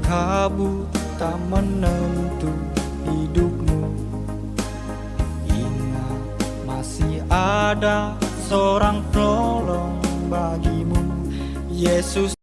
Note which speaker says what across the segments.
Speaker 1: kabut tak menentu hidupmu, ingat masih ada seorang penolong bagimu, Yesus.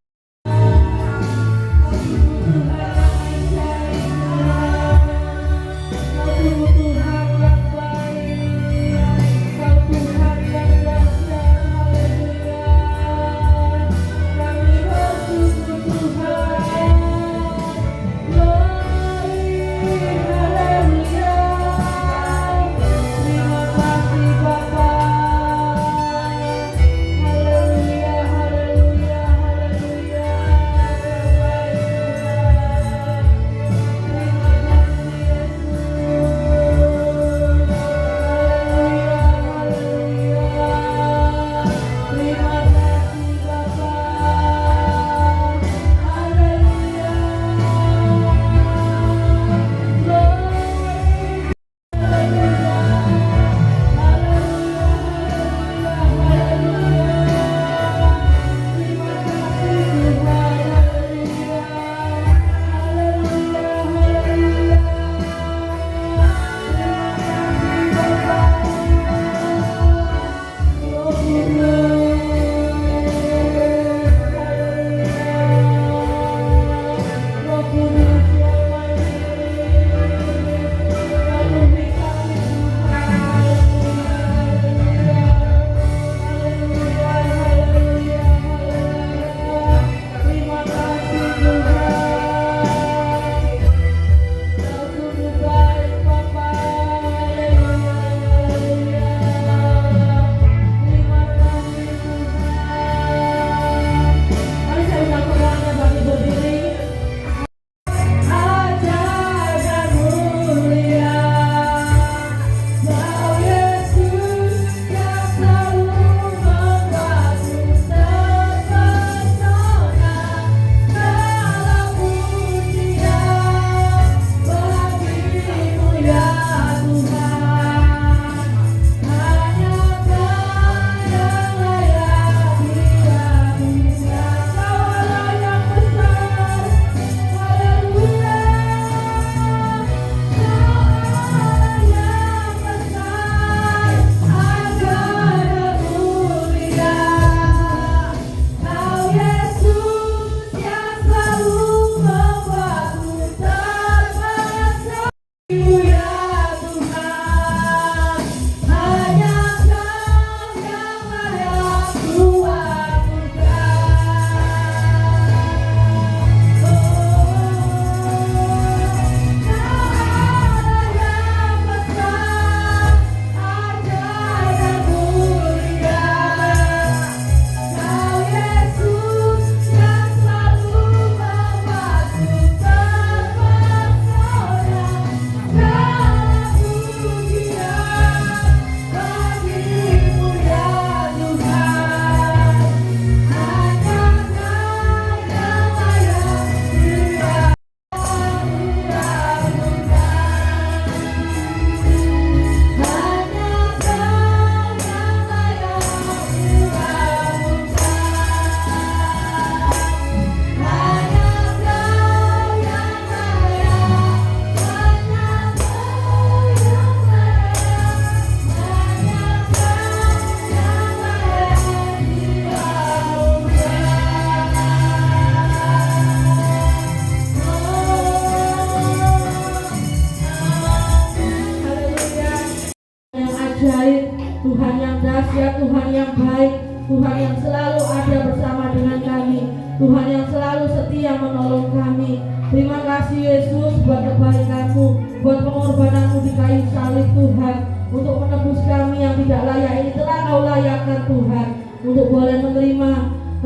Speaker 2: Tuhan yang dahsyat, Tuhan yang baik, Tuhan yang selalu ada bersama dengan kami, Tuhan yang selalu setia menolong kami. Terima kasih Yesus buat kebaikan-Mu, buat pengorbanan-Mu di kayu salib Tuhan, untuk menebus kami yang tidak layak ini telah Kau layakkan Tuhan, untuk boleh menerima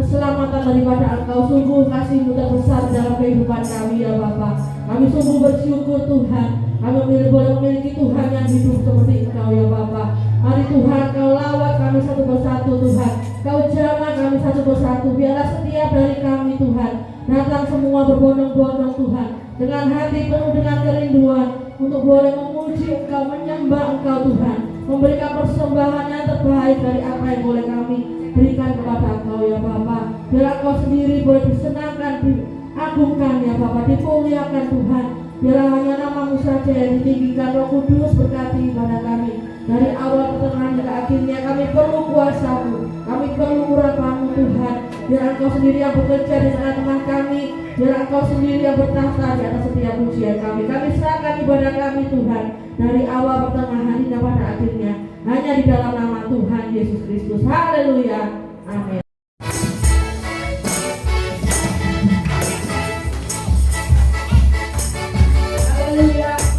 Speaker 2: keselamatan daripada Engkau. Sungguh kasih-Mu terbesar dalam kehidupan kami ya Bapa. Kami sungguh bersyukur Tuhan, kami boleh memiliki Tuhan yang hidup seperti Engkau ya Bapa. Mari Tuhan Kau lawat kami satu persatu Tuhan, Kau jamah kami satu persatu. Biarlah setiap dari kami Tuhan datang semua berbondong-bondong Tuhan, dengan hati penuh dengan kerinduan untuk boleh memuji Engkau, menyembah Engkau Tuhan, memberikan persembahan yang terbaik dari apa yang boleh kami berikan kepada Engkau ya Bapa. Biar Engkau sendiri boleh disenangkan akan diagungkan ya Bapak, dimuliakan Tuhan. Biarlah hanya nama-Mu saja yang ditinggikan. Roh Kudus berkati kepada kami. Dari awal pertengahan hingga akhirnya kami perlu kuasa-Mu, kami perlu urapan-Mu Tuhan. Biar Engkau sendiri yang bekerja di tengah-tengah kami, biar Engkau sendiri yang bertahta di atas setiap ujian kami. Kami serahkan ibadah kami Tuhan, dari awal pertengahan hingga pada akhirnya, hanya di dalam nama Tuhan Yesus Kristus. Haleluya, amin. Haleluya.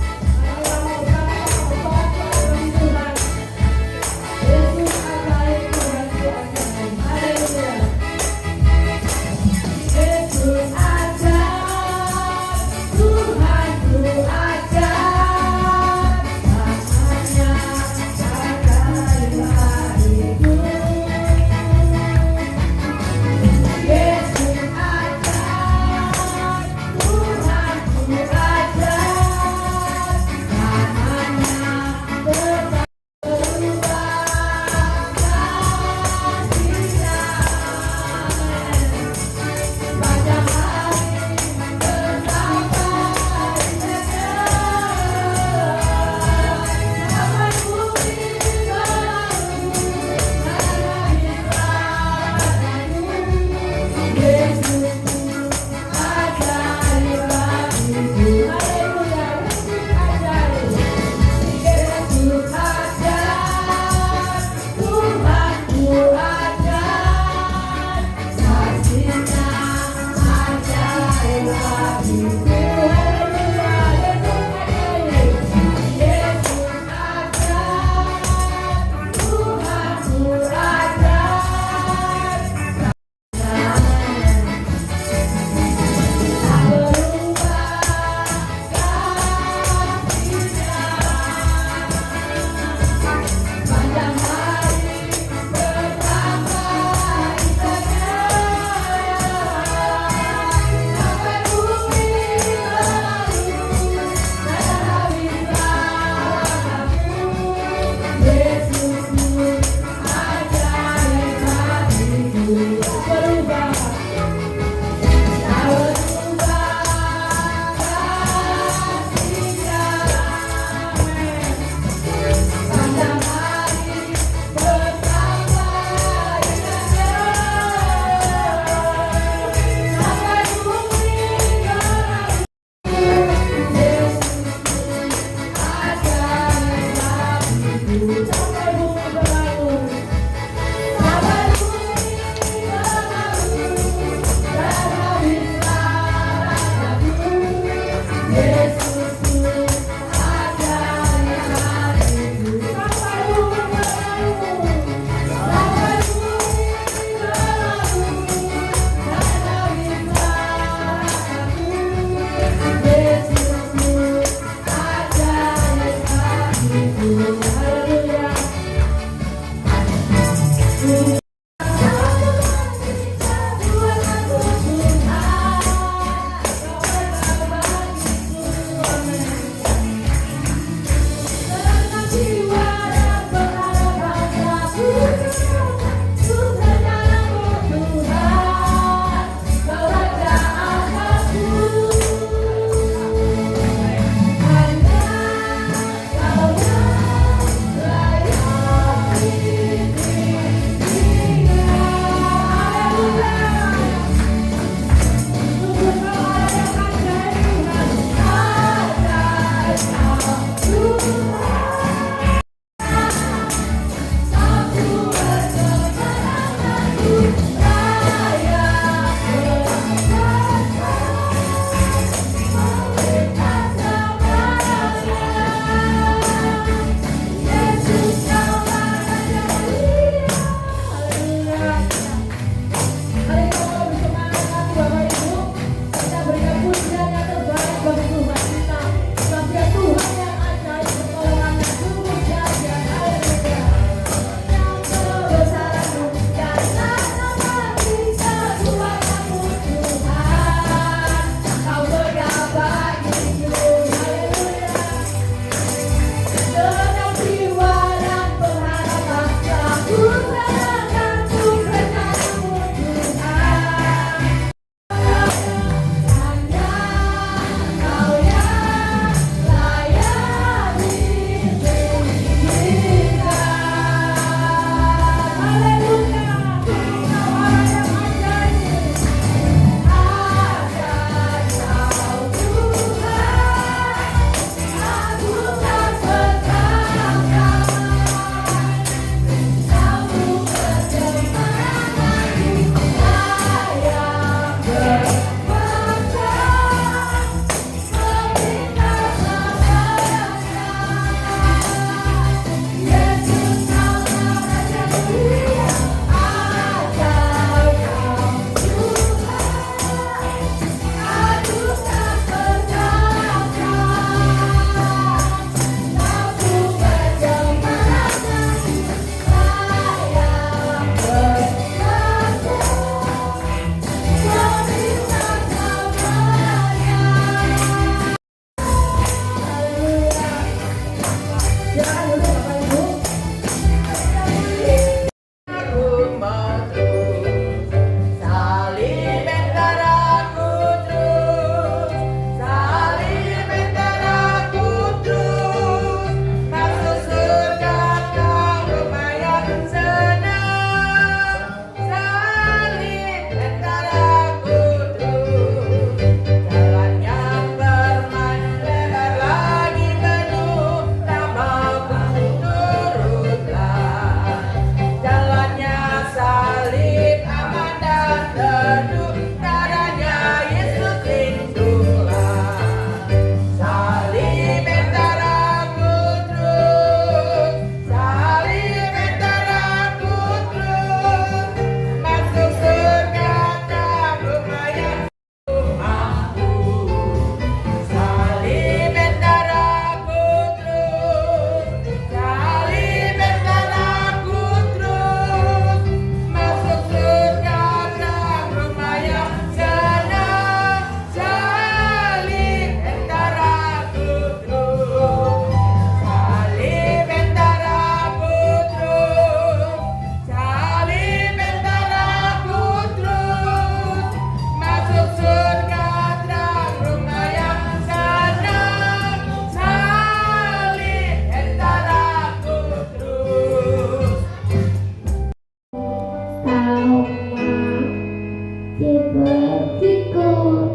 Speaker 3: ikut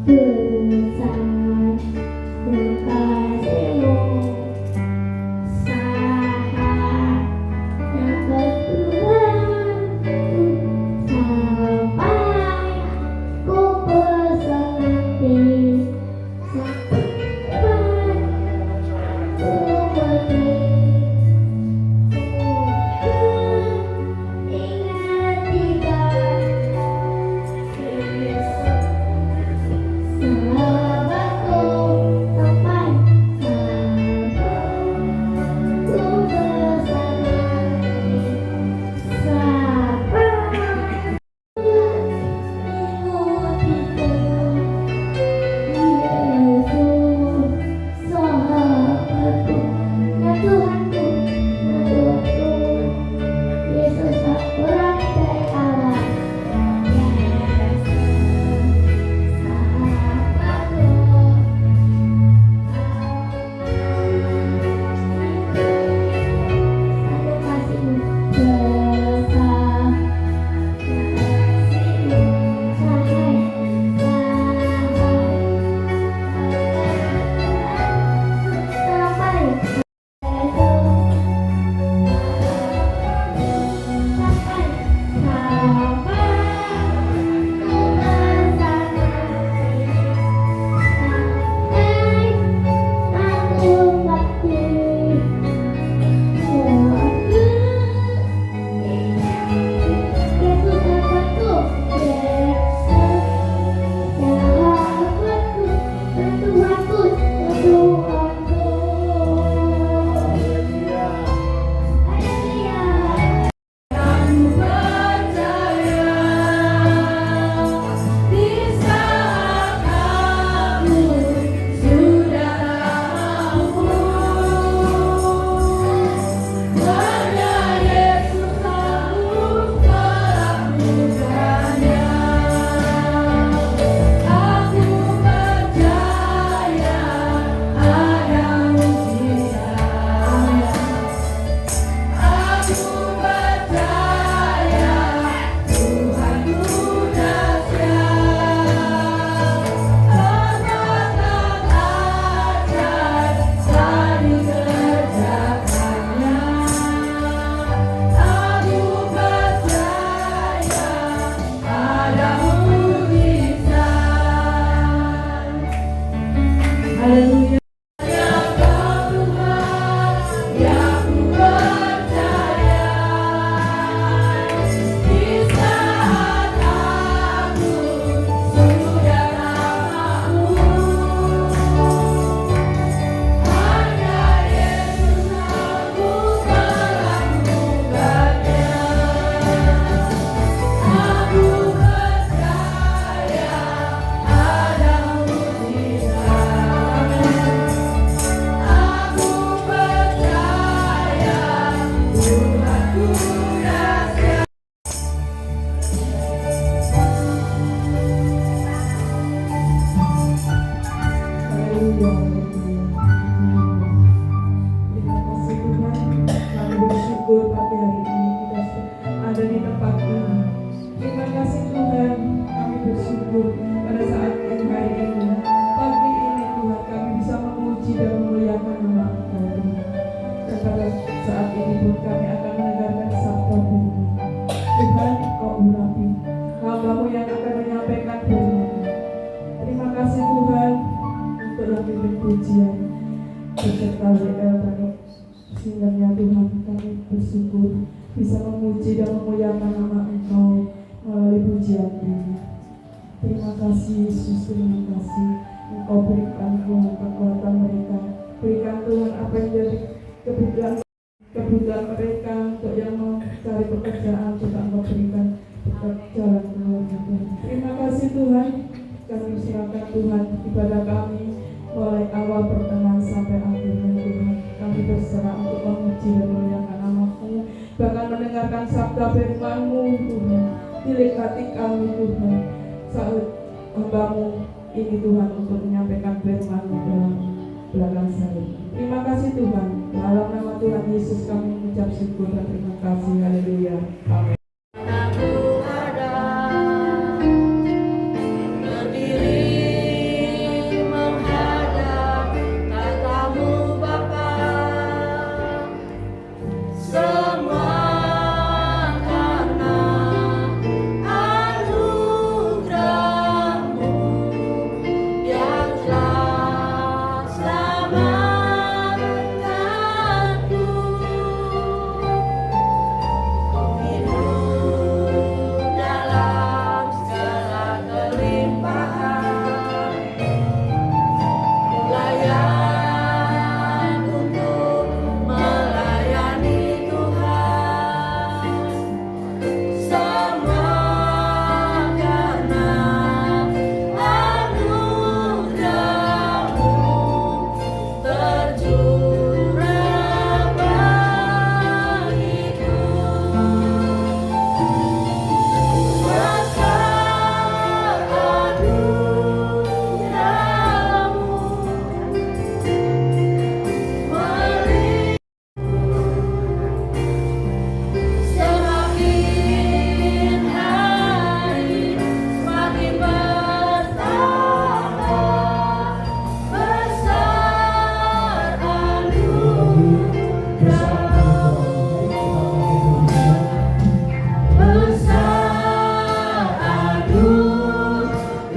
Speaker 3: besar yang kasihmu saat yang ketuhanku sampai ku pesan nanti sampai ku mati. Ingat tidak sahabatku sampai ku pesan nanti sampai mengikutiku Yesus sahabatku ya Tuhanku ya Tuhanku Yesus aku rani dari awal Yesus sahabatku satu kasihmu besar Haleluya. Terima kasih Tuhan, kami bersyukur pagi hari ini kita ada di tempat ini. Terima kasih Tuhan, kami bersyukur pada saat yang hari ini, pagi ini Tuhan kami bisa memuji dan memuliakan nama Engkau. Dan pada saat ini pun kami akan mendengarkan sabda firman. Tuhan, Kau urapi hamba-Mu yang akan menyampaikan firman. Terima kasih Tuhan untuk lagu pujian beserta WL tadi singgahnya Tuhan, kami bersyukur bisa memuji dan memuliakan nama Engkau melalui pujian ini. Terima kasih Yesus, terima kasih Engkau berikan Tuhan kekuatan mereka, berikan Tuhan apa yang jadi kebutuhan mereka untuk yang mau cari pekerjaan, juga Engkau berikan jalan keluar Tuhan. Terima kasih Tuhan, kami serahkan Tuhan ibadah kami mulai awal pertengahan sampai akhirnya Tuhan. Kami berserah untuk memuji dan memuliakan nama-Mu, bahkan mendengarkan sabda firman-Mu Tuhan. Diberkati kami Tuhan saat hamba-Mu ini Tuhan untuk menyampaikan firman-Mu dalam belakang saya. Terima kasih Tuhan. Dalam nama Tuhan Yesus kami mengucap syukur dan terima kasih. Haleluya. Amin.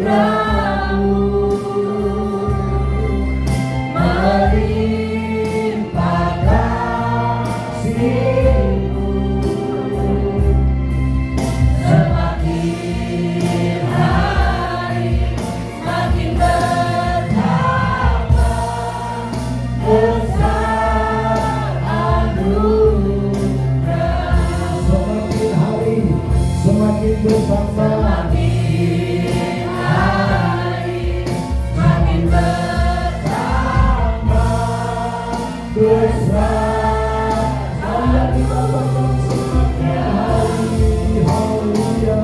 Speaker 4: anugerah-Mu melimpah kasih-Mu, semakin hari semakin bertambah besar anugerah.
Speaker 5: Semakin hari semakin bertambah,
Speaker 4: Semakin hari semakin bertambah
Speaker 5: besar. Hanya kita berdoa semakin hari, haleluya.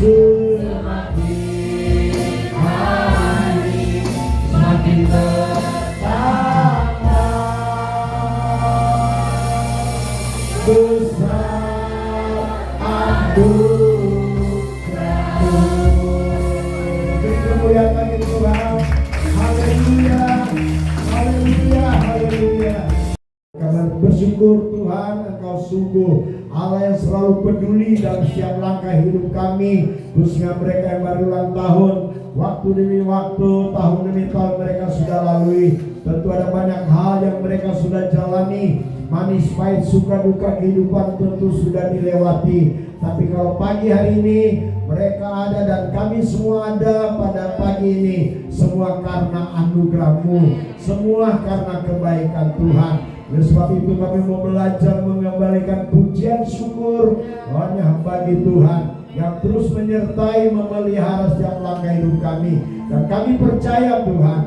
Speaker 4: semakin hari semakin bertambah
Speaker 5: Besar anugerah-Mu. Beri kemuliaan bagi Tuhan. Haleluya, haleluya, haleluya. Kami bersyukur Tuhan, Engkau sungguh Allah yang selalu peduli dalam setiap langkah hidup kami, khususnya mereka yang baru ulang tahun. Waktu demi waktu, tahun demi tahun mereka sudah lalui. Tentu ada banyak hal yang mereka sudah jalani. Manis pahit suka duka kehidupan tentu sudah dilewati. Tapi kalau pagi hari ini mereka ada dan kami semua ada pada pagi ini, semua karena anugerah-Mu, semua karena kebaikan Tuhan. Oleh sebab itu kami mau belajar mengembalikan pujian syukur hanya bagi Tuhan yang terus menyertai memelihara setiap langkah hidup kami. Dan kami percaya Tuhan,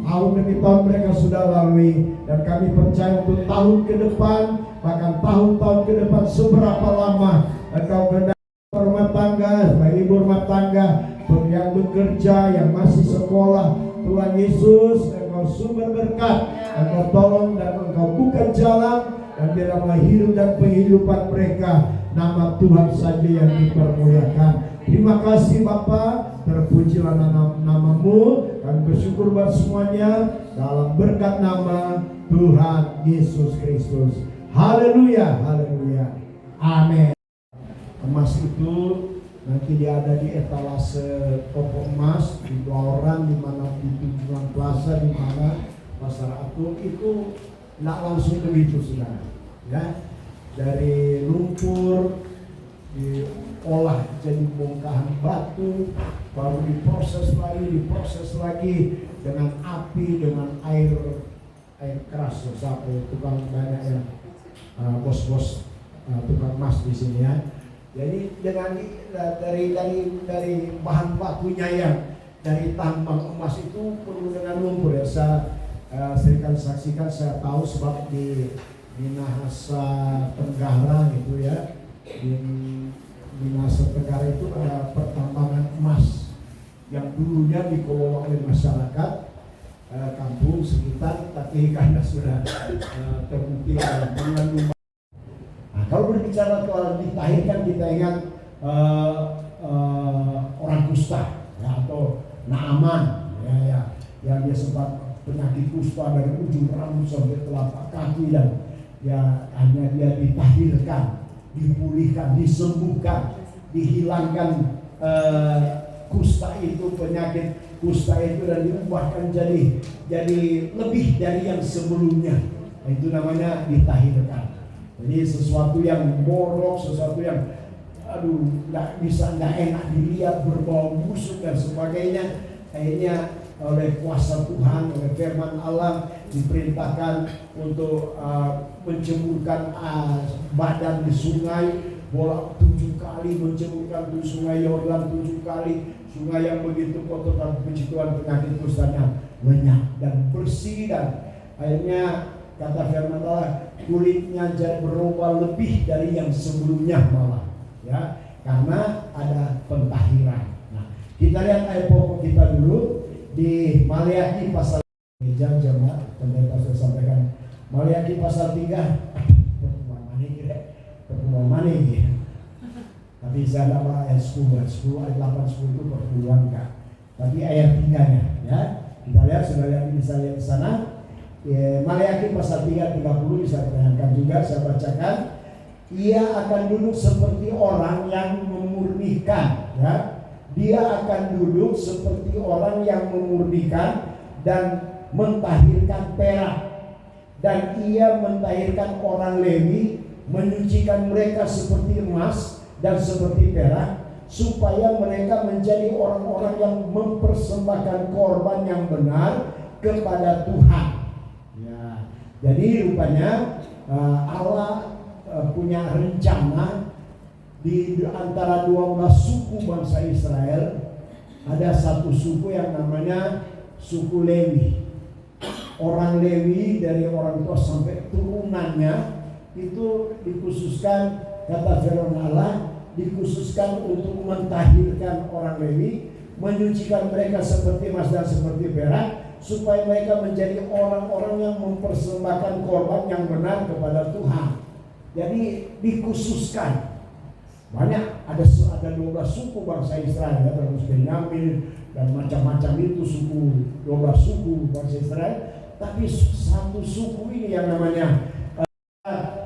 Speaker 5: tahun demi tahun mereka sudah lalui, dan kami percaya untuk tahun ke depan, bahkan tahun-tahun ke depan seberapa lama Engkau kehendak rumah tangga, bagi ibu rumah tangga yang bekerja, yang masih sekolah. Tuhan Yesus, Engkau sumber berkat, Engkau tolong dan Engkau buka jalan, dan biarlah hidup dan kehidupan mereka nama Tuhan saja yang dipermuliakan. Terima kasih Bapa, terpujilah nama-Mu, dan bersyukur buat semuanya dalam berkat nama Tuhan Yesus Kristus. Haleluya, haleluya, amin. Emas itu nanti dia ada di etalase toko emas di Blora, di mana di Tunjungan Plaza, di mana Pasar Atung. Itu nggak langsung begitu saudara, ya. Dari lumpur diolah jadi bongkahan batu, baru diproses lagi dengan api, dengan air keras. Sampai tukang banyak yang bos-bos tukang emas di sini ya. Jadi dengan dari bahan bakunya yang dari tambang emas itu perlu dengan lumpur ya. Saya sering saksikan, saya tahu sebab di Minahasa Tenggara gitu ya. Di Minahasa Tenggara itu ada pertambangan emas yang dulunya dikelola oleh masyarakat kampung sekitar, tapi karena sudah terbukti mengandung. Nah, kalau berbicara soal ditahirkan, kita ingat orang kusta ya, atau Naaman ya, yang dia sempat penyakit kusta dari ujung rambut sampai telapak kaki, dan ya hanya dia ditahirkan, dipulihkan, disembuhkan, dihilangkan kusta itu, penyakit kusta itu, dan diubahkan jadi lebih dari yang sebelumnya. Itu namanya ditahirkan. Jadi sesuatu yang borok, sesuatu yang nggak enak dilihat, berbau busuk dan sebagainya, akhirnya oleh kuasa Tuhan, oleh firman Allah diperintahkan untuk menjemurkan badan di sungai, bolak 7 kali menjemurkan di sungai Yordan 7 kali, sungai yang begitu kotor, dan puji Tuhan penyakit kustanya lenyap dan bersih, dan akhirnya kata firman Allah kulitnya jadi berubah lebih dari yang sebelumnya malah ya, karena ada pentahiran. Nah, kita lihat ayat pokok kita dulu di Maleakhi pasal 3. Jemaat pendeta saya sampaikan Maleakhi pasal 3. Pertemuan mana ini? Tapi saya dapat ayat 10 ayat 8 10 itu pertemuan enggak. Tapi ayat 3-nya ya. Kita lihat, sudah lihat, bisa lihat di sana. Maleakhi pasal 3 30 bisa diperhatikan juga, saya bacakan. Ia akan duduk seperti orang yang memurnikan ya, dia akan duduk seperti orang yang memurnikan dan mentahirkan perak. Dan ia mentahirkan orang Lewi, menyucikan mereka seperti emas dan seperti perak, supaya mereka menjadi orang-orang yang mempersembahkan korban yang benar kepada Tuhan. Ya, jadi rupanya Allah punya rencana di antara 12 suku bangsa Israel. Ada satu suku yang namanya suku Lewi. Orang Lewi dari orang tua sampai turunannya itu dikhususkan, kata firman Allah, dikhususkan untuk mentahirkan orang Lewi, menyucikan mereka seperti emas dan seperti perak, supaya mereka menjadi orang-orang yang mempersembahkan korban yang benar kepada Tuhan. Jadi dikhususkan. Banyak, ada 12 suku bangsa Israel, ya, terus Benyamin dan macam-macam itu suku, 12 suku bangsa Israel. Tapi satu suku ini yang namanya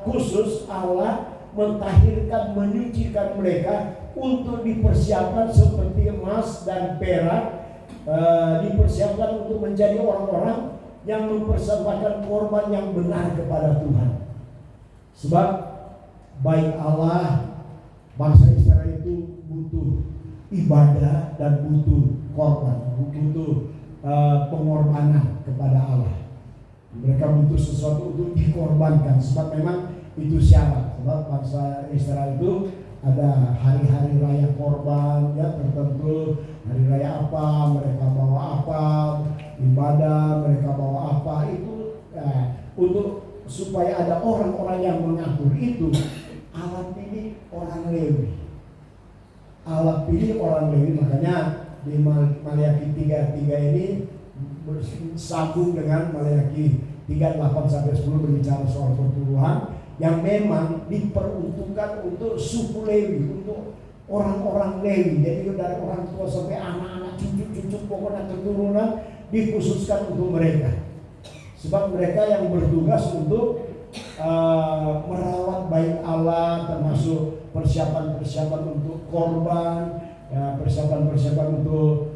Speaker 5: khusus Allah mentahirkan, menyucikan mereka untuk dipersiapkan seperti emas dan perak, dipersiapkan untuk menjadi orang-orang yang mempersembahkan korban yang benar kepada Tuhan. Sebab baik Allah, bangsa Israel itu butuh ibadah dan butuh korban, butuh pengorbanan kepada Allah. Mereka butuh sesuatu untuk dikorbankan, sebab memang itu syarat. Sebab bangsa Israel itu ada hari-hari raya korban, ya, tertentu. Hari raya apa, mereka bawa apa, ibadah mereka bawa apa, itu untuk supaya ada orang-orang yang mengatur itu. Allah pilih orang Lewi. Allah pilih orang Lewi, makanya di Maleakhi 3:3 ini bersambung dengan Maleakhi 3:8-10 berbicara soal perpuluhan yang memang diperuntukkan untuk suku Lewi, untuk orang-orang Lewi. Jadi dari orang tua sampai anak-anak, cucu-cucu, pokoknya keturunan dikhususkan untuk mereka. Sebab mereka yang bertugas untuk merawat bait Allah, termasuk persiapan-persiapan untuk korban, ya, persiapan-persiapan untuk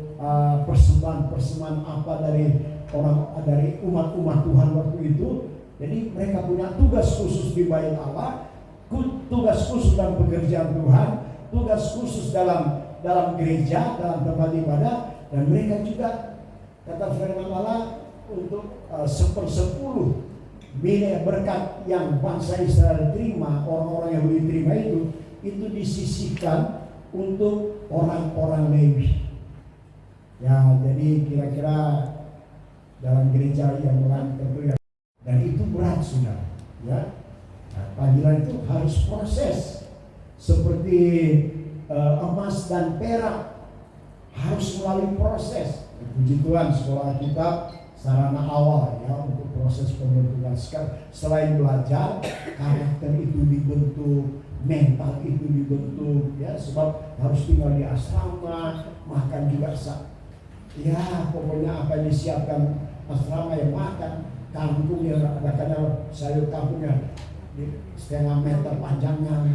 Speaker 5: persembahan apa dari umat-umat Tuhan waktu itu. Jadi mereka punya tugas khusus di bait Allah, tugas khusus dalam pekerjaan Tuhan, tugas khusus dalam gereja, dalam tempat ibadah, dan mereka juga, kata firman Allah, untuk 1/10 nilai berkat yang bangsa Israel terima, orang-orang yang diterima itu disisihkan untuk orang-orang Lewi. Ya, jadi kira-kira dalam gereja yang lain tentu ya, dan itu berat sudah, ya. Nah, panggilan itu harus proses seperti emas dan perak, harus melalui proses. Puji Tuhan, sekolah kitab sarana awal, ya, untuk proses pembentukan. Selain belajar, karakter itu dibentuk, mental itu dibentuk, ya, sebab harus tinggal di asrama, makan juga ya, pokoknya apa yang disiapkan asrama yang makan. Kangkung yang ada sayur kangkungnya setengah meter panjangnya,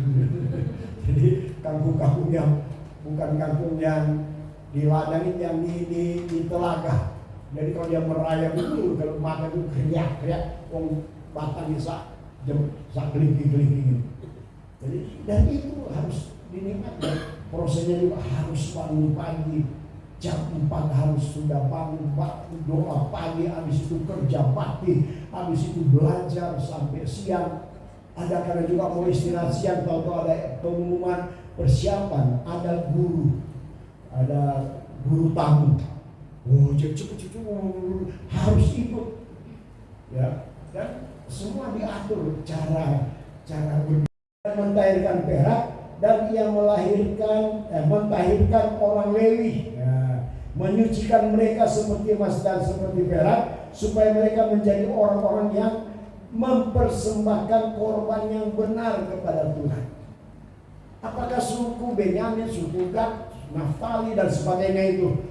Speaker 5: jadi kangkung yang bukan kangkung yang di ladang, yang di telaga. Jadi kalau dia merayap itu, kalau makan itu kriak-kriak, batang bisa kelingking-kelingking. Jadi dan itu harus dinikmati. Prosesnya juga harus bangun pagi, jam 4 harus sudah bangun, doa pagi, habis itu kerja bakti, habis itu belajar sampai siang. Ada karena juga mau istirahat siang, tahu-tahu ada pengumuman persiapan, ada guru tamu. Oh, cucu harus ikut, ya, dan semua diatur cara mentahirkan perak, dan ia mentahirkan orang Lewi, ya, menyucikan mereka seperti emas dan seperti perak, supaya mereka menjadi orang-orang yang mempersembahkan korban yang benar kepada Tuhan. Apakah suku Benyamin, suku Gad, Naftali dan sebagainya itu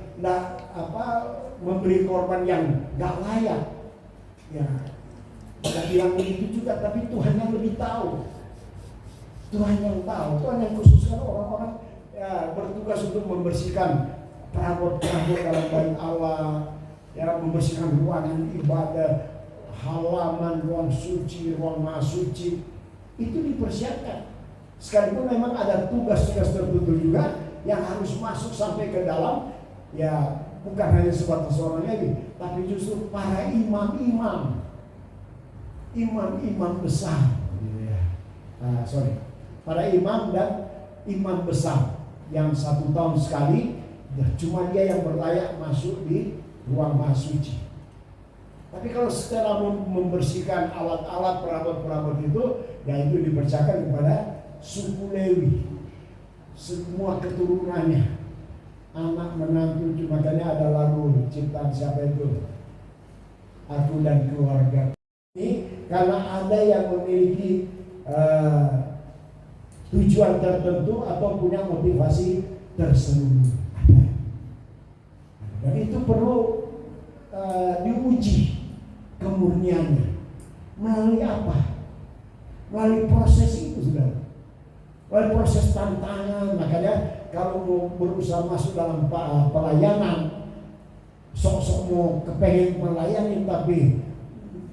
Speaker 5: memberi korban yang gak layak? Ya, tidak bilang begitu juga, tapi Tuhan yang lebih tahu. Tuhan yang tahu, Tuhan yang khususkan orang-orang ya, bertugas untuk membersihkan perabot-perabot dalam bait Allah, ya, membersihkan ruangan ibadah, halaman ruang suci, ruang maha suci, itu dipersiapkan. Sekalipun memang ada tugas-tugas tertentu juga yang harus masuk sampai ke dalam, ya, bukan hanya sebatas orang lagi, tapi justru para imam-imam besar, para imam dan imam besar yang 1 tahun sekali, cuma dia yang berlayak masuk di ruang maha suci. Tapi kalau setelah membersihkan alat-alat perabot-perabot itu, ya itu dipercayakan kepada suku Lewi, semua keturunannya, anak menantu. Makanya ada lagu ciptaan siapa itu? Aku dan keluarga. Ini karena ada yang memiliki tujuan tertentu atau punya motivasi tersembunyi. Dan itu perlu diuji kemurniannya. Melalui apa? Melalui proses itu, saudara. Melalui proses tantangan. Makanya kalau mau berusaha masuk dalam pelayanan, sok-sok mau kepengen melayani tapi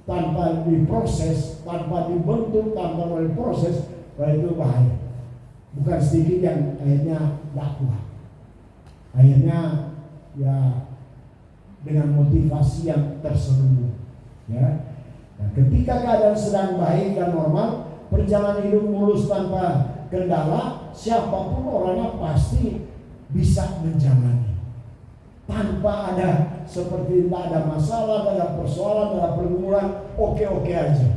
Speaker 5: tanpa diproses, tanpa dibentuk, tanpa melalui proses, itu bahaya. Bukan sedikit yang akhirnya dakwah, akhirnya ya dengan motivasi yang terselubung, ya. Nah, ketika keadaan sedang baik dan normal, perjalanan hidup mulus tanpa kendala, siapapun orangnya pasti bisa menjalani tanpa ada seperti tak ada masalah, tak ada persoalan, tak ada pergumulan, oke-oke aja.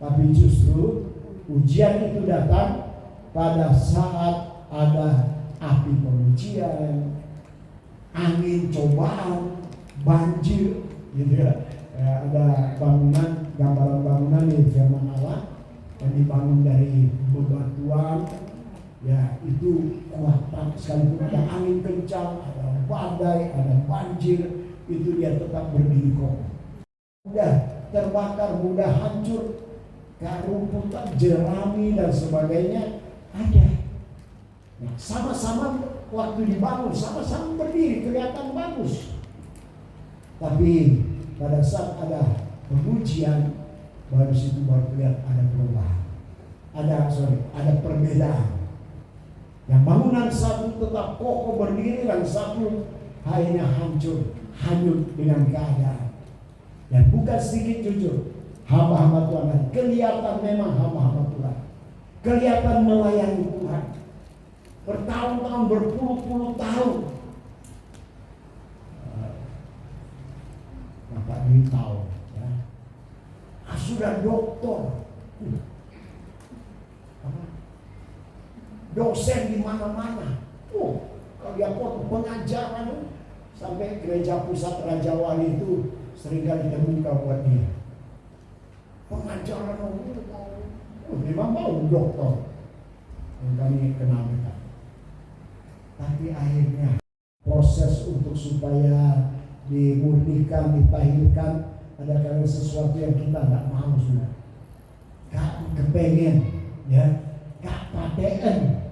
Speaker 5: Tapi justru ujian itu datang pada saat ada api pengujian, angin cobaan, banjir, gitu ya. Ada bangunan, gambaran bangunan di firman Allah yang dibangun dari bebatuan, ya itu kuat sekalipun ada angin kencang, ada badai, ada banjir, itu dia tetap berdiri kokoh. Mudah terbakar, mudah hancur, kerumputan, jerami dan sebagainya ada. Nah, sama-sama waktu dibangun, sama-sama berdiri, kelihatan bagus. Tapi pada saat ada pengujian, baru situ baru terlihat ada perubahan. Ada perbedaan. Yang bangunan satu tetap kokoh berdiri dan satu akhirnya hancur, hanyut dengan keadaan. Dan bukan sedikit jujur, hamba-hamba Tuhan kelihatan memang hamba-hamba Tuhan, kelihatan melayani Tuhan bertahun-tahun, berpuluh-puluh tahun. Bapak Dwi tahu, ya. Sudah doktor, dosen di mana-mana. Kalau dia pengajaran sampai gereja pusat Raja Wali itu seringkali terbuka buat dia. Pengajaran memang mau doktor yang kami kenal dekat. Tapi akhirnya proses untuk supaya dimurnikan, ditahirkan, ada kali sesuatu yang kita nggak mau sudah, nggak kepengen, ya, nggak paten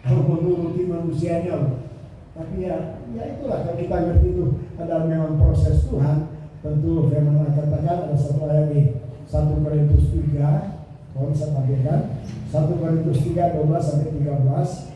Speaker 5: kalau menuruti manusianya loh. Tapi ya itulah, kalau kita ngerti itu adalah memang proses Tuhan. Tentu firman Allah katakan ada satu ayat di 1 Korintus 3, kalau bisa tampilkan 1 Korintus 3 12-13.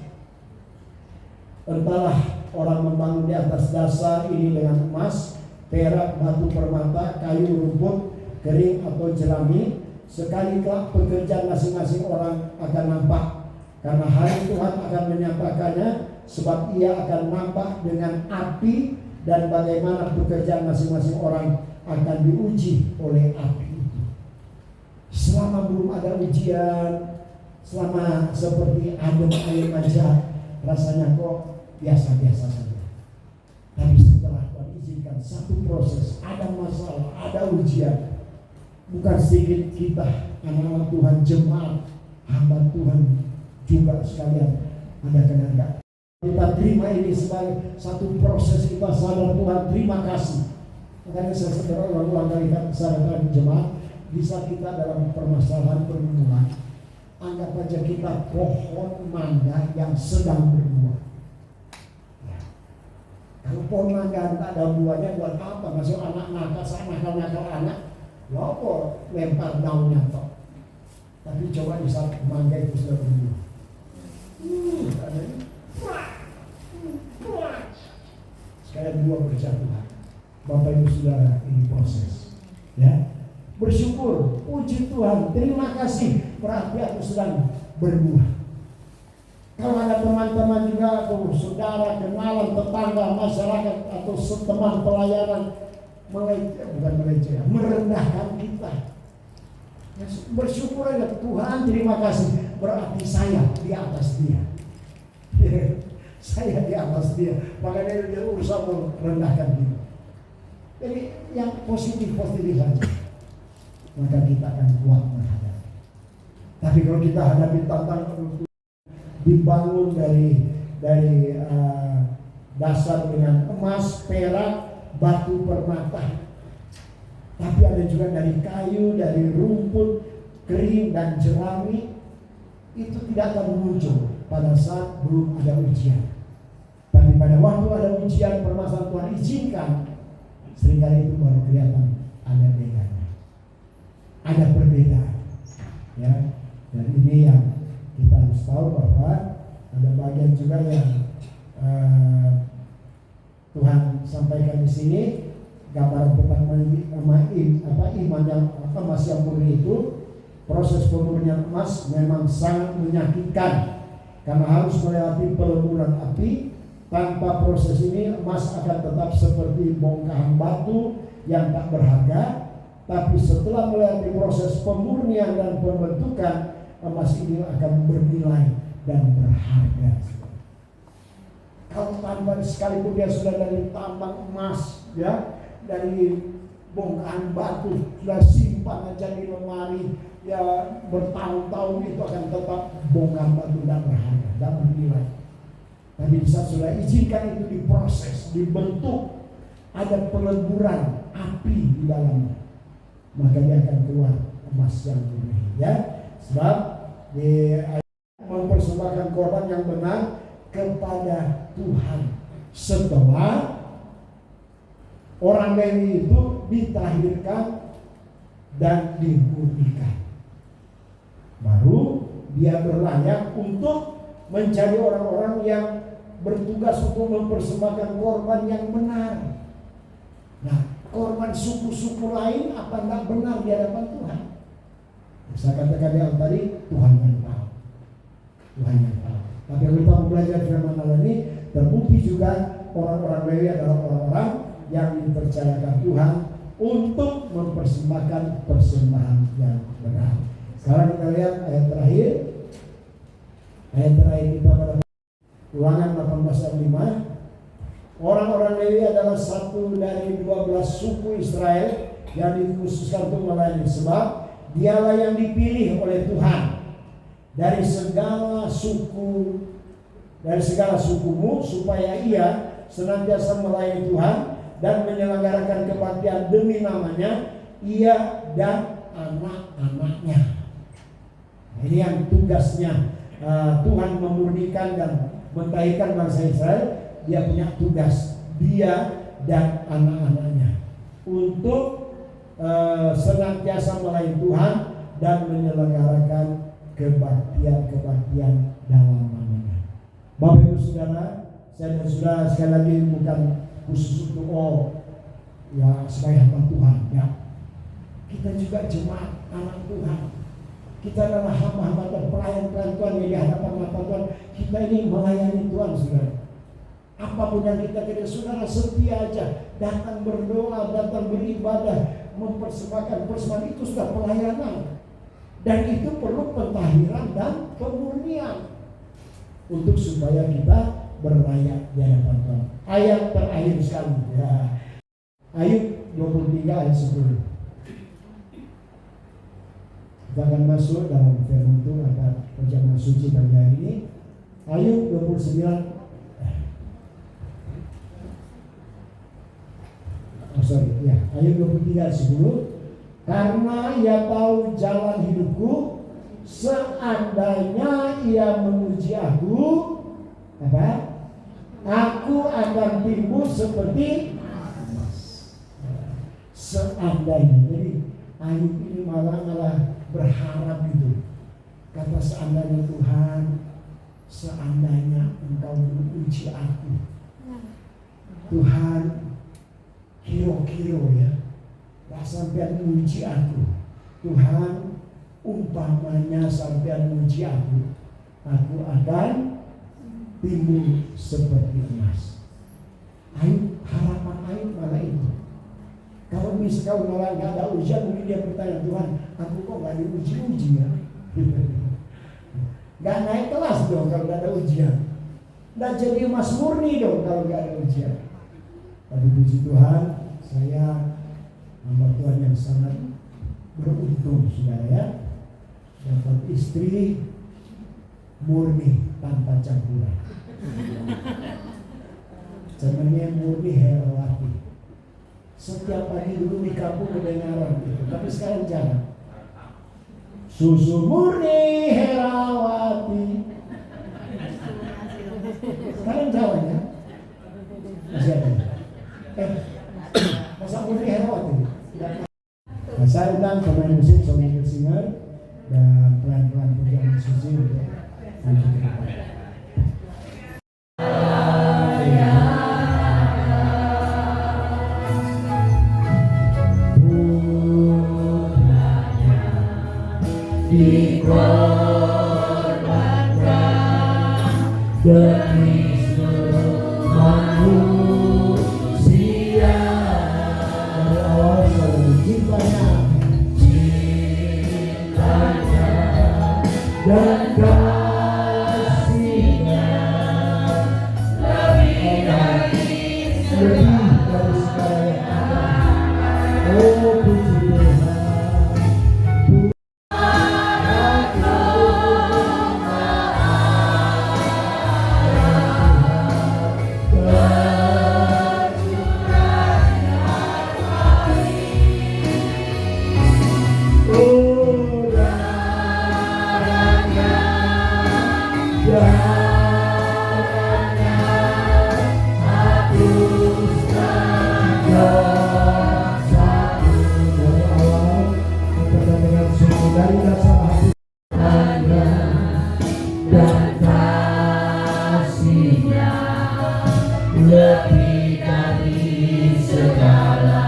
Speaker 5: Entahlah orang membangun di atas dasar ini dengan emas, perak, batu permata, kayu, rumput, kering atau jerami, sekali kelak pekerjaan masing-masing orang akan nampak, karena hari Tuhan akan menyatakannya, sebab ia akan nampak dengan api, dan bagaimana pekerjaan masing-masing orang akan diuji oleh api itu. Selama belum ada ujian, selama seperti adem ayem aja, rasanya kok biasa-biasa saja. Tapi setelah Tuhan izinkan satu proses, ada masalah, ada ujian, bukan sedikit kita anak-anak Tuhan, jemaat, hamba Tuhan juga sekalian ada kehendak. Kita terima ini sebagai satu proses, kita sadar Tuhan, terima kasih. Makanya saya saudara ulang-ulang kali sadarkan jemaat, bisa kita dalam permasalahan pergumulan, anggap aja kita pohon mangga yang sedang berbuah. Ya. Kalau pohon mangga tak ada buahnya, buat apa? Masuk anak nakal, nakal anak, ya apa lempar daunnya toh. Tapi coba di saat mangga itu sudah berbuah, sekalian buah berjatuhan. Bapak Ibu Saudara, ini proses. Ya, bersyukur, puji Tuhan, terima kasih, berarti aku sedang berbuah. Kalau ada teman-teman juga atau saudara, kenalan, tetangga, masyarakat atau teman pelayanan merendahkan kita, ya, bersyukur aja, Tuhan terima kasih, berarti saya di atas dia. Saya di atas dia, makanya dia urusan merendahkan kita. Jadi yang positif-positif saja, maka kita akan kuat menghadapi. Tapi kalau kita hadapi tantangan dibangun dari dasar dengan emas, perak, batu permata, tapi ada juga dari kayu, dari rumput kering dan jerami, itu tidak akan muncul pada saat belum ada ujian. Tapi pada waktu ada ujian, permasalahan Tuhan izinkan, seringkali itu baru kelihatan ada bedanya, ada perbedaan. Ya, dan ini yang kita harus tahu bahwa ada bagian juga yang Tuhan sampaikan di sini, gambaran tentang iman yang emas yang murni itu. Proses pemurnian emas memang sangat menyakitkan karena harus melewati peleburan api. Tanpa proses ini emas akan tetap seperti bongkahan batu yang tak berharga. Tapi setelah melewati proses pemurnian dan pembentukan, emas ini akan bernilai dan berharga. Kalau tanpa, sekalipun dia sudah dari tambang emas, ya, dari bongkahan batu, sudah simpan aja di lemari, ya bertahun-tahun, itu akan tetap bongkahan batu dan berharga dan bernilai. Tapi saat sudah izinkan itu diproses, dibentuk, ada peleburan api di dalamnya, maka dia akan keluar emas yang murni. Ya, sebab di mempersembahkan korban yang benar kepada Tuhan setelah orang Lewi itu ditahirkan dan dimurnikan, baru dia berlayak untuk menjadi orang-orang yang bertugas untuk mempersembahkan korban yang benar. Nah, korban suku-suku lain apa enggak benar di hadapan Tuhan? Saya katakan yang tadi, Tuhan yang tahu. Tuhan yang tahu. Tapi kalau kita belajar firman Allah ini, terbukti juga orang-orang Lewi adalah orang-orang yang dipercayakan Tuhan untuk mempersembahkan persembahan yang benar. Sekarang kita lihat ayat terakhir. Ayat terakhir kita pada Ulangan 18:5. Orang-orang Lewi adalah satu dari 12 suku Israel yang dikhususkan untuk melayani, sebab dialah yang dipilih oleh Tuhan dari segala sukumu, supaya ia senantiasa melayani Tuhan dan menyelenggarakan kebaktian demi namanya, ia dan anak-anaknya. Ini yang tugasnya. Tuhan memurnikan dan mentahirkan bangsa Israel. Dia punya tugas, dia dan anak-anaknya, untuk senantiasa melayani Tuhan dan menyelenggarakan kebaktian dalam namanya. Bapak Ibu Saudara, saya dan saudara sekali lagi bukan khusus untuk sebagai hamba Tuhan, ya. Kita juga jemaat anak Tuhan. Kita adalah hamba-hamba dan pelayan-pelayan Tuhan yang di hadapan mata Tuhan. Kita ini melayani Tuhan, saudara. Apapun yang kita kerja, saudara setia aja, datang berdoa, datang beribadah, mempersembahkan persembahan, itu sudah pelayanan. Dan itu perlu pentahiran dan pemurnian untuk supaya kita berlayak di hadapan Tuhan. Ayat terakhir sekali, ya. Ayub 23 ayat 10. Kita akan masuk dalam firman Tuhan atau perjamuan suci pagi hari ini. Ayub 29. Ayub 23 ayat 10. Karena ia tahu jalan hidupku, seandainya ia memuji aku, apa? Aku akan timbul seperti emas. Seandainya. Jadi Ayub ini malah berharap gitu. Kata seandainya Tuhan, seandainya engkau menguji aku, Tuhan, kira-kira ya, tak sampai menguji aku, Tuhan, umpamanya sampai menguji aku akan timbul seperti emas. Ayub, harapan Ayub malah itu. Kalau misalkan orang nggak ada ujian, mungkin dia bertanya, Tuhan, aku kok nggak diuji-uji ya? Nggak naik kelas dong kalau nggak ada ujian. Nggak jadi emas murni dong kalau nggak ada ujian. Tapi puji Tuhan, saya hamba Tuhan yang sangat beruntung, saudara ya, dapat istri murni tanpa campuran. Namanya murni Herawati. Setiap pagi dulu di kampung kedengaran gitu, tapi sekarang jarang. Susu murni Herawati. Sekarang jarang ya. Masih ada. Masa murni Herawati? Nah, saya undang pemain musik, Sony Singer, dan pelan-pelan pujian suci untuk menuju
Speaker 4: dikorbankan demi seluruh manusia.
Speaker 5: dari awal selalu cintanya
Speaker 4: Dan kasihnya lebih dari
Speaker 5: lebih dari segala yang ada. Oh puji Tuhan. Dari dasar hati
Speaker 4: dan kasihnya lebih dari segala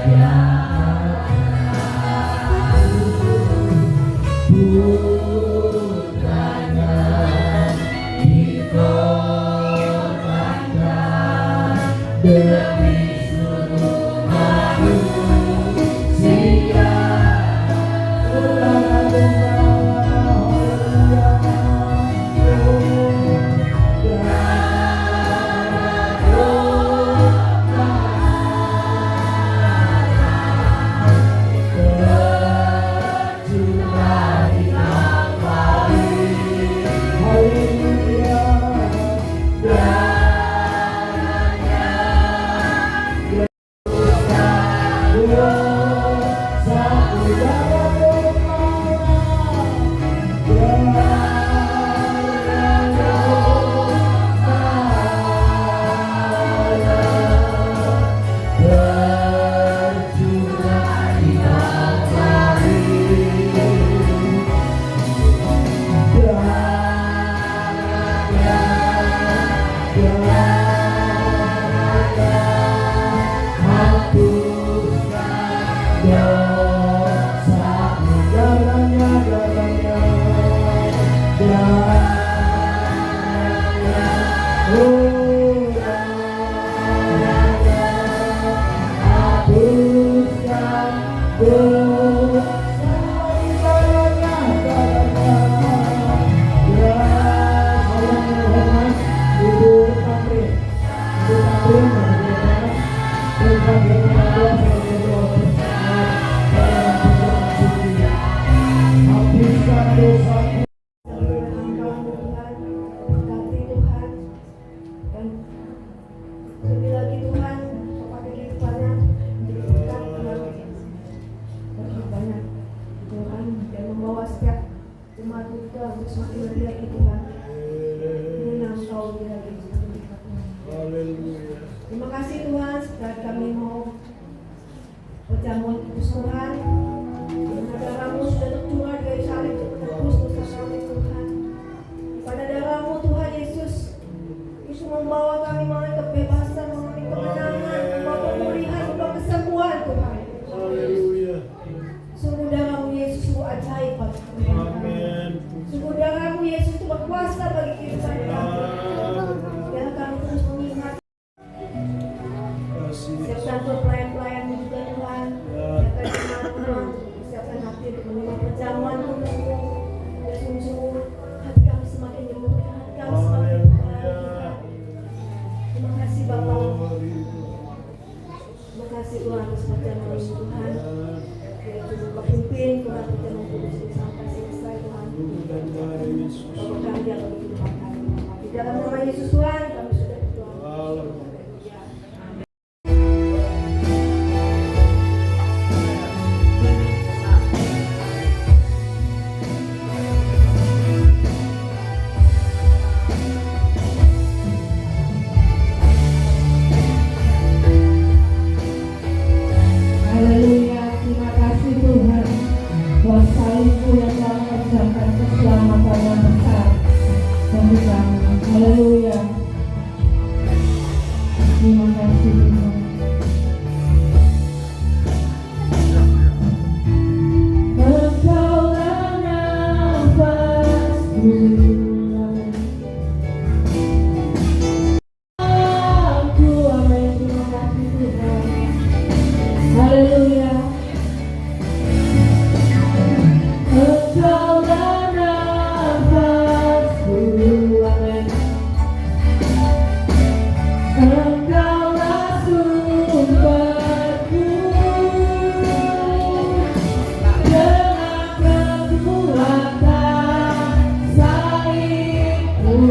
Speaker 4: yang bukannya dikorbankan demi seluruh manusia.
Speaker 2: kantor pelayan-pelayan juga Tuhan. Siapkan teman-teman, siapkan hati untuk menerima perjamuan Tuhan. Ya sungguh hati kami semakin dimurnikan, hati kami semakin baik. Terima kasih Bapak. Terima kasih Tuhan atas perjamuan ini Tuhan. Ya Tuhan pimpin Tuhan perjamuan kudus ini sampai selesai Tuhan. Bapak kami yang lebih Tuhan kami. Di dalam nama Yesus Tuhan kami sudah berdoa.
Speaker 3: Haleluya, terima kasih Tuhan. Buat salibmu yang telah mengerjakan keselamatan yang besar bagi kami. Haleluya. Terima kasih Tuhan. Engkaulah nafasku. Aku, amin. Terima kasih Tuhan. Haleluya. Engkaulah nafasku, amin. Engkaulah sumberku, dengan kekuatan salibmu,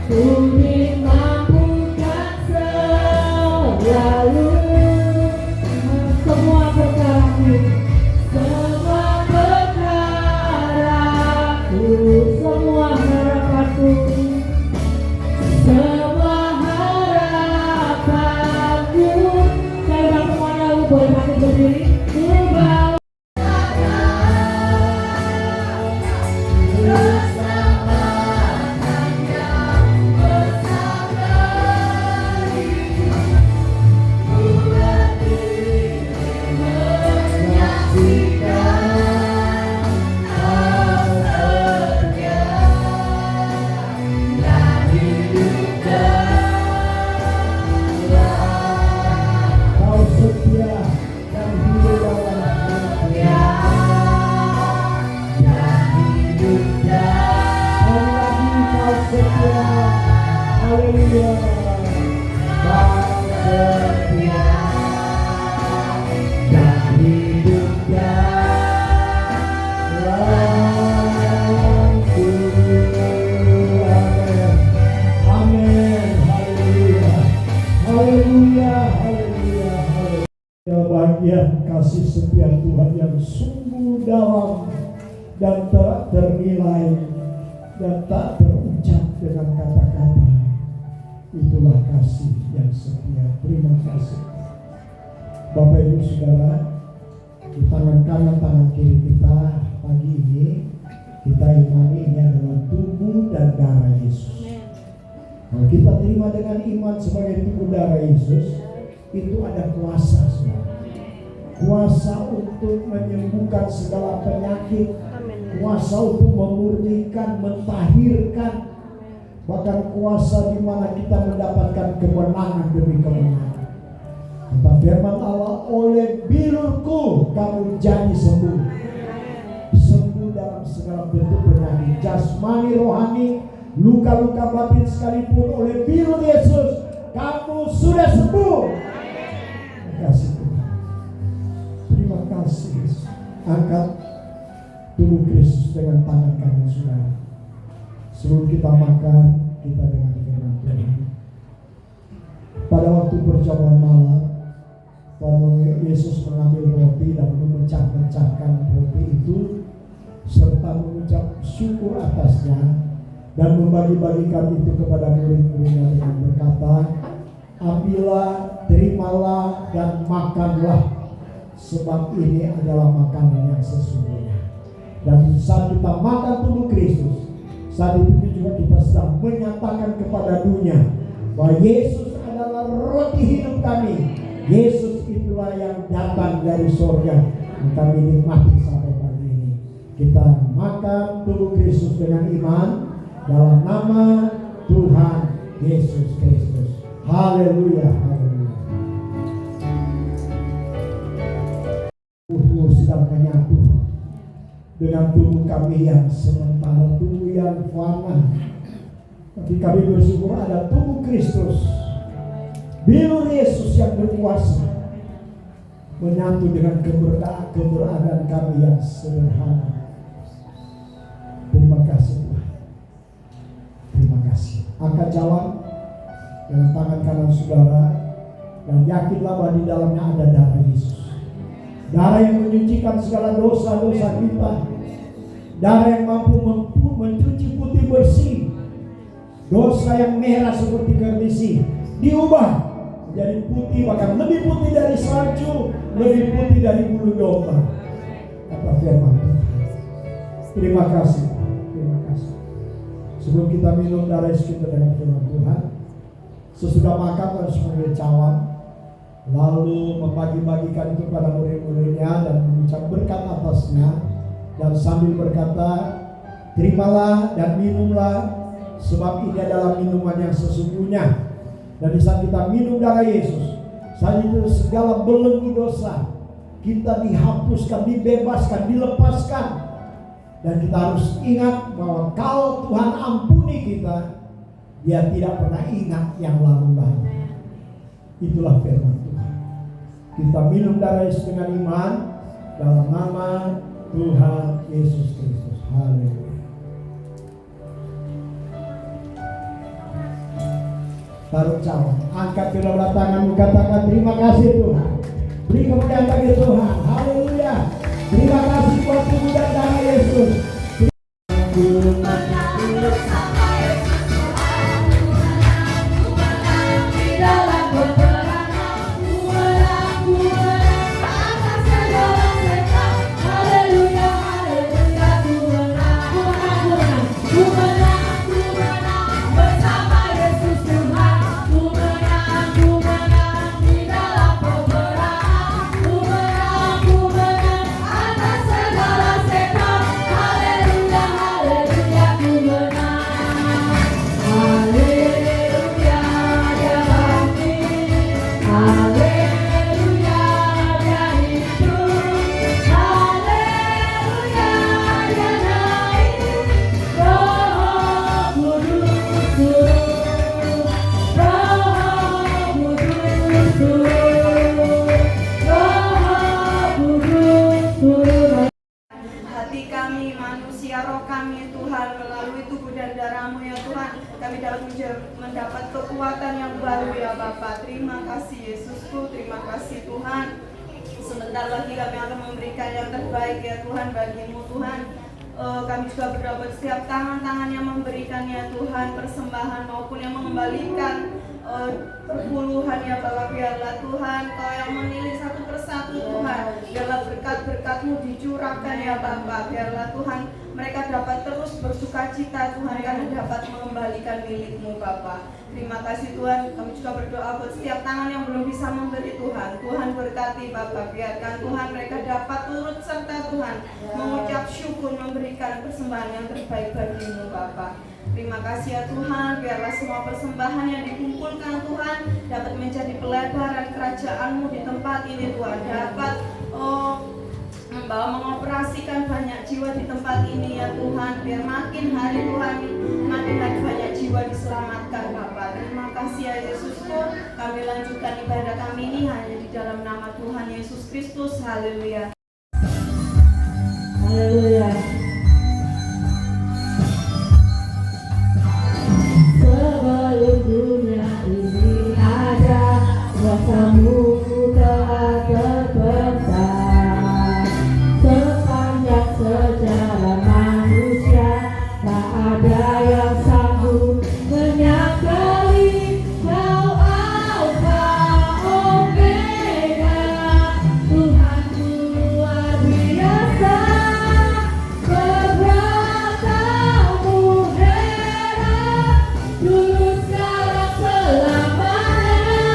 Speaker 3: ku dimampukan selalu. Semua perkaraku, semua harapanku, semua harapanku. Saya semuanya lu boleh bangkit berdiri. Ku bawa kau setia dan hidup dalam kau setia. Haleluya. Kau setia dan hidup dalamku. Amin. Haleluya. Haleluya. Haleluya. Haleluya. Bahagia kasih setia Tuhan yang sungguh dalam dan tak ternilai dan tak terucap dengan kata-kata. Itulah kasih yang setia. Terima kasih Bapak Ibu Saudara. Di tangan kanan tangan kiri kita pagi ini kita imani ini adalah tubuh dan darah Yesus. Kalau kita terima dengan iman sebagai tubuh darah Yesus, itu ada kuasa semua. Kuasa untuk menyembuhkan segala penyakit, kuasa untuk memurnikan, mentahirkan, bahkan kuasa di mana kita mendapatkan kemenangan demi kemenangan. Kata firman Allah, oleh bilurku kamu jadi sembuh. Sembuh dalam segala bentuk penyakit jasmani, rohani, luka-luka batin sekalipun, oleh bilur Yesus kamu sudah sembuh. Terima kasih Tuhan. Terima kasih. Angkat tubuh Kristus dengan tangan kanan saudara. Sebelum kita makan, kita dengan firman Tuhan. Pada waktu perjamuan malam, Yesus mengambil roti dan memecah-mecahkan roti itu serta mengucap syukur atasnya dan membagi-bagikan itu kepada murid-muridnya dengan berkata, ambillah, terimalah dan makanlah, sebab ini adalah makanan yang sesungguhnya. Dan saat kita makan tubuh Kristus, saat itu juga kita sedang menyatakan kepada dunia bahwa Yesus adalah roti hidup kami. Yesus itulah yang datang dari surga yang kami nikmati sampai pagi ini. Kita makan tubuh Kristus dengan iman dalam nama Tuhan Yesus Kristus. Haleluya, haleluya.
Speaker 5: dengan tubuh kami yang sementara, tubuh yang fana. Tapi kami bersyukur ada tubuh Kristus, bilur Yesus yang berkuasa, menyatu dengan keberadaan kami yang sederhana. Terima kasih Tuhan. Terima kasih. Angkat jawab dengan tangan kanan saudara dan yakinlah bahwa di dalamnya ada darah Yesus. Darah yang menyucikan segala dosa-dosa kita. Darah yang mampu mencuci putih bersih dosa yang merah seperti gerdisi, diubah menjadi putih, bahkan lebih putih dari salju, lebih putih dari bulu domba. Kata firman Tuhan. Terima kasih. Terima kasih. Sebelum kita minum darah Yesus kita dengan firman Tuhan, sesudah makan harus mengambil cawan, lalu membagi-bagikan itu pada murid-muridnya dan mengucap berkat atasnya, dan sambil berkata, terimalah dan minumlah, sebab ini adalah minuman yang sesungguhnya. Dan di saat kita minum darah Yesus, saat itu segala belenggu dosa kita dihapuskan, dibebaskan, dilepaskan. Dan kita harus ingat bahwa kalau Tuhan ampuni kita, Dia tidak pernah ingat yang lalu-lalu. Itulah firman Tuhan. Kita minum darah Yesus dengan iman dalam nama Tuhan Yesus Kristus. Haleluya. Taruh cawan, angkat kedua tanganmu, katakan terima kasih Tuhan. Beri kemuliaan bagi Tuhan. Haleluya. Terima kasih buat tubuh dan darah Yesus.
Speaker 6: Mendapat kekuatan yang baru ya Bapa. Terima kasih Yesusku, terima kasih Tuhan. Sebentar lagi kami akan memberikan yang terbaik ya Tuhan bagimu Tuhan. Kami juga berdoa setiap tangan-tangan yang memberikannya Tuhan persembahan maupun yang mengembalikan perpuluhan ya Bapa. Biarlah Tuhan Kau yang memilih satu persatu Tuhan. Biarlah berkat-berkat-Mu dicurahkan ya Bapa. Biarlah Tuhan mereka dapat terus bersuka cita Tuhan karena dapat mengembalikan milik-Mu Bapa. Terima kasih Tuhan. Kami juga berdoa buat setiap tangan yang belum bisa memberi Tuhan. Tuhan berkati Bapa. Biarkan Tuhan mereka dapat turut serta Tuhan mengucap syukur, memberikan persembahan yang terbaik bagi-Mu Bapa. Terima kasih ya Tuhan. Biarlah semua persembahan yang dikumpulkan Tuhan dapat menjadi pelebaran kerajaan-Mu di tempat ini Tuhan. Dapat mengoperasikan banyak jiwa di tempat ini ya Tuhan. Biar makin hari Tuhan, makin hari banyak jiwa diselamatkan Bapa. Terima kasih ya Yesusku. Kami lanjutkan ibadah kami ini hanya di dalam nama Tuhan Yesus Kristus. Haleluya.
Speaker 2: Haleluya. Sebelum dunia ini ada, kuasa-Mu telah terbentang. Sepanjang sejarah manusia, tak ada yang sanggup menyangkali Kau Alfa Omega. Tuhanku luar biasa, keberkatan-Mu heran, dulu sekarang selamanya.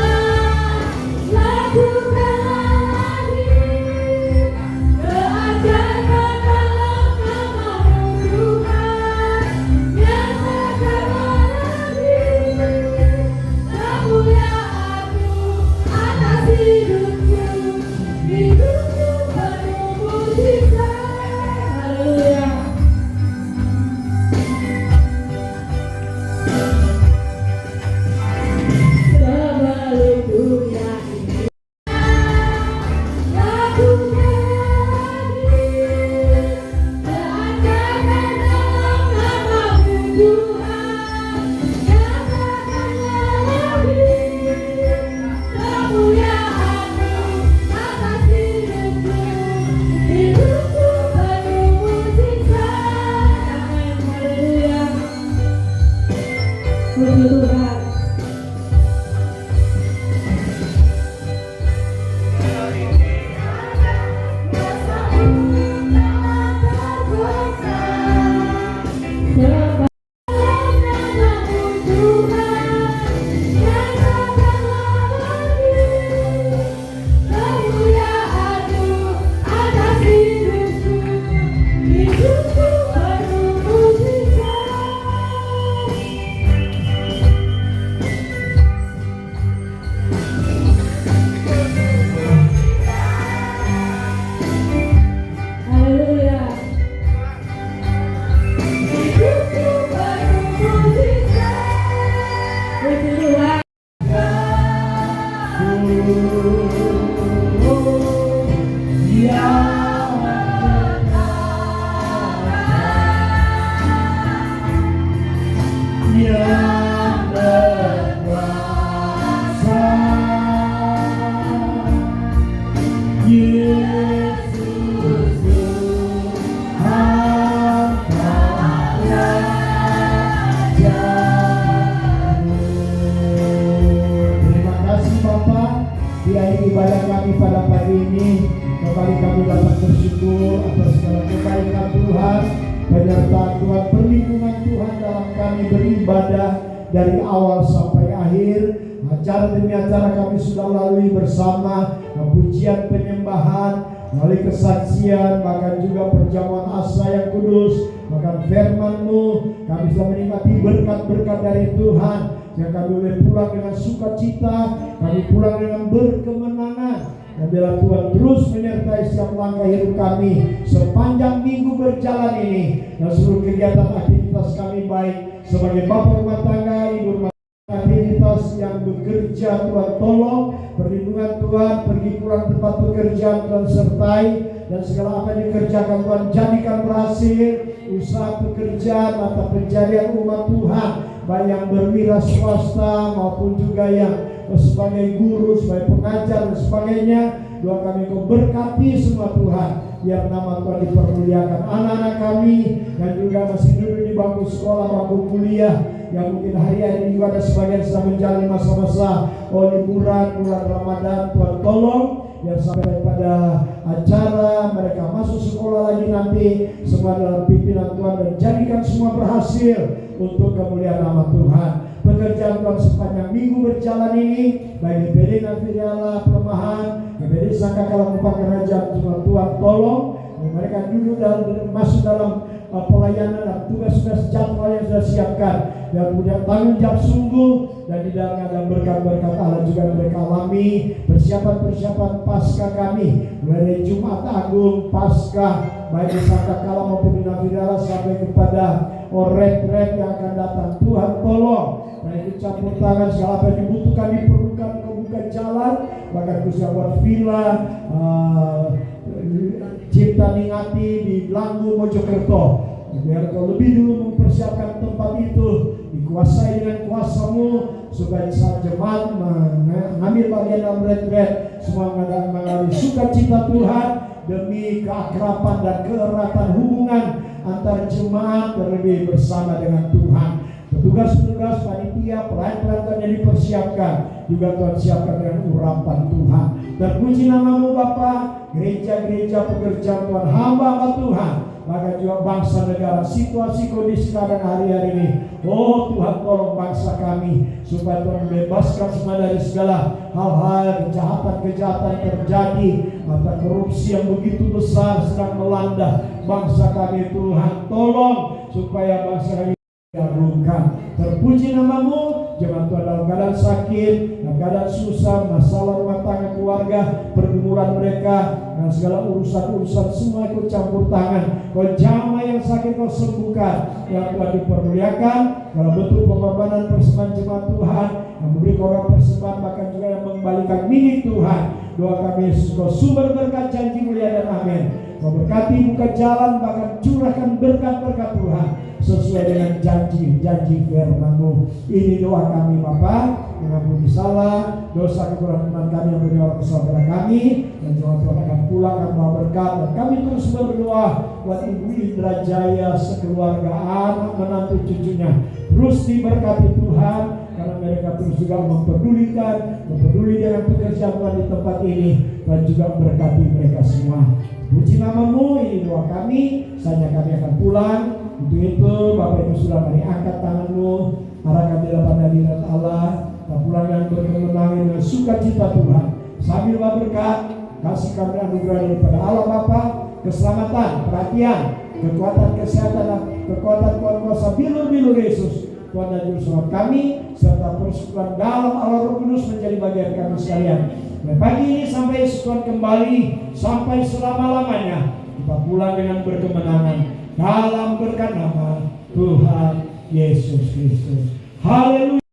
Speaker 5: yang berkuasa, Yesus Tuhan Rajamu. Terima kasih Bapak, di akhir ibadah kami pada pagi ini kembali kami dapat bersyukur atas segala kebaikan Tuhan, penyertaan Tuhan, perlindungan Tuhan dalam kami beribadah dari awal sampai akhir. Acara demi acara kami sudah lalui bersama, pujian penyembahan, melalui kesaksian, bahkan juga perjamuan asa yang kudus, bahkan firman-Mu. Kami sudah menikmati berkat-berkat dari Tuhan, yang kami boleh pulang dengan sukacita, kami pulang dengan berkemenangan. Dan bila Tuhan terus menyertai setiap langkah hidup kami sepanjang minggu berjalan ini, dan seluruh kegiatan aktivitas kami baik sebagai bapak rumah tangga, ibu rumah tangga, aktivitas yang bekerja, Tuhan tolong perlindungan Tuhan, pergi pulang tempat pekerjaan Tuhan sertai, dan segala apa yang dikerjakan Tuhan jadikan berhasil, usaha pekerjaan atau pencarian umat Tuhan, baik yang berwira swasta maupun juga yang sebagai guru, sebagai pengajar dan sebagainya. Doa kami Kau berkati semua Tuhan, biar nama Tuhan dipermuliakan. Anak-anak kami yang juga masih duduk di bangku sekolah, bangku kuliah, yang mungkin hari-hari ini juga ada sebagian sedang menjalani masa-masa liburan bulan Ramadan, Tuhan tolong biar sampai pada acara mereka masuk sekolah lagi nanti semua dalam pimpinan Tuhan, dan jadikan semua berhasil untuk kemuliaan nama Tuhan. Pekerjaan Tuhan sepanjang minggu berjalan ini, baik GPD Nafiriala Permahan, GPD Sangkakala Mupak Kerajaan, Tuhan tolong mereka dulu masuk dalam pelayanan dan tugas-tugas jadwal yang sudah siapkan, dan punya tanggung jawab sungguh, dan di dalamnya ada berkat-berkat Allah juga mereka alami. Persiapan-persiapan Paskah kami mulai dari Jumat Agung, Paskah baik di Sangkakala maupun di Nafiriala sampai kepada retret yang akan datang. Tuhan tolong, dan itu campur tangan segala apa yang dibutuhkan, diperlukan, Kau buka jalan, bahkan khususnya buat villa Cipta Ningati di Langgu Mojokerto, biar Kau lebih dulu mempersiapkan tempat itu, dikuasai dengan kuasa-Mu, supaya saat jemaat mengambil bagian dalam retret semua mengalami sukacita Tuhan, demi keakraban dan keeratan hubungan antar jemaat, terlebih bersama dengan Tuhan. Petugas-petugas panitia, pelayan-pelayan yang dipersiapkan juga Tuhan siapkan dengan urapan Tuhan. Terpuji nama-Mu Bapa, gereja-gereja pekerjaan Tuhan, hamba-hamba Tuhan, bahkan juga bangsa negara, situasi kondisi keadaan hari-hari ini. Oh Tuhan tolong bangsa kami, supaya Tuhan membebaskan semua dari segala hal-hal kejahatan-kejahatan terjadi, atau korupsi yang begitu besar sedang melanda bangsa kami. Tuhan tolong supaya bangsa kami diagungkan. Terpuji nama-Mu. Jangan Tuhan dalam keadaan sakit, dalam keadaan susah, masalah rumah tangga, keluarga, pergumulan mereka, dan segala urusan-urusan semua ikut campur tangan. Kau jamah yang sakit, Kau sembuhkan. Yang Tuhan dipermuliakan dalam bentuk pengorbanan persembahan jemaat Tuhan, yang memberi korban persembahan, bahkan juga yang mengembalikan milik Tuhan. Doa kami Yesus, Kau sumber berkat, janji mulia dan amin. Kau berkati, buka jalan, bahkan curahkan berkat-berkat Tuhan sesuai dengan janji-janji firman-Mu. Ini doa kami Bapa, mengampuni salah, dosa kekurangan iman kami yang berdoa saudara kami, dan Tuhan akan pulang akan bawa berkat. Dan kami terus berdoa buat Ibu Indra Jaya sekeluarga, anak menantu cucunya, terus diberkati Tuhan, karena mereka terus juga mempeduli dengan pekerjaan Tuhan di tempat ini, dan juga berkati mereka semua. Puji nama-Mu, ini doa kami. Saatnya kami akan pulang. Untuk itu Bapak Ibu sudah mari angkat tangan-Mu, arahkan di depan hadirat Allah, dan pulang dengan berkemenangan dengan sukacita Tuhan. Sambil berkat, kasih kami anugerah daripada Allah Bapa, keselamatan, perhatian, kekuatan kesehatan, dan kekuatan kuasa bilur-bilur Yesus, Tuhan dan Juru Selamat kami, serta persekutuan dalam Allah Roh Kudus menjadi bagian kami sekalian. Dan pagi ini sampai Yesus Tuhan kembali, sampai selama-lamanya, kita pulang dengan berkemenangan dalam berkat nama Tuhan Yesus Kristus. Haleluya.